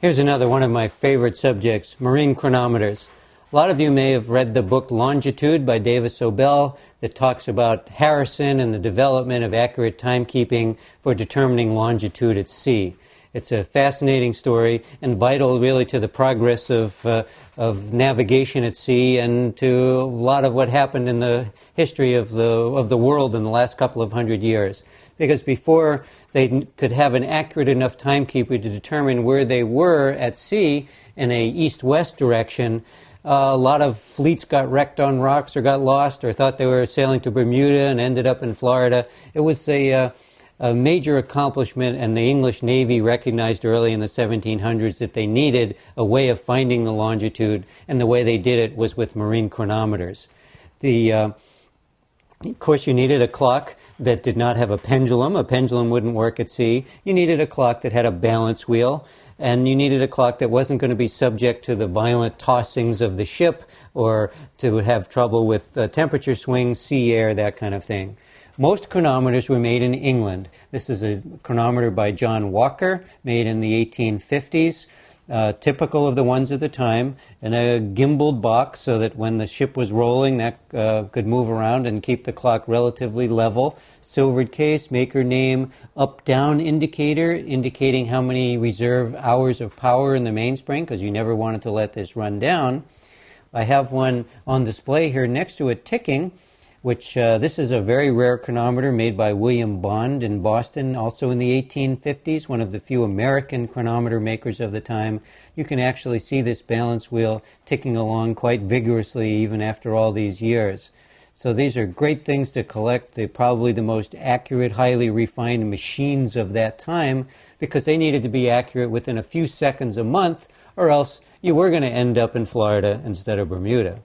Here's another one of my favorite subjects, marine chronometers. A lot of you may have read the book Longitude by Davis Sobel that talks about Harrison and the development of accurate timekeeping for determining longitude at sea. It's a fascinating story and vital really to the progress of navigation at sea and to a lot of what happened in the history of the world in the last couple of hundred years. Because before they could have an accurate enough timekeeper to determine where they were at sea in a east-west direction, a lot of fleets got wrecked on rocks or got lost or thought they were sailing to Bermuda and ended up in Florida. It was a major accomplishment, and the English Navy recognized early in the 1700s that they needed a way of finding the longitude, and the way they did it was with marine chronometers. Of course, you needed a clock that did not have a pendulum. A pendulum wouldn't work at sea. You needed a clock that had a balance wheel, and you needed a clock that wasn't going to be subject to the violent tossings of the ship or to have trouble with temperature swings, sea air, that kind of thing. Most chronometers were made in England. This is a chronometer by John Walker, made in the 1850s. Typical of the ones at the time, in a gimbaled box so that when the ship was rolling that could move around and keep the clock relatively level. Silvered case, maker name, up-down indicator indicating how many reserve hours of power in the mainspring, because you never wanted to let this run down. I have one on display here next to it ticking, which this is a very rare chronometer made by William Bond in Boston, also in the 1850s, one of the few American chronometer makers of the time. You can actually see this balance wheel ticking along quite vigorously even after all these years. So these are great things to collect. They're probably the most accurate, highly refined machines of that time because they needed to be accurate within a few seconds a month, or else you were going to end up in Florida instead of Bermuda.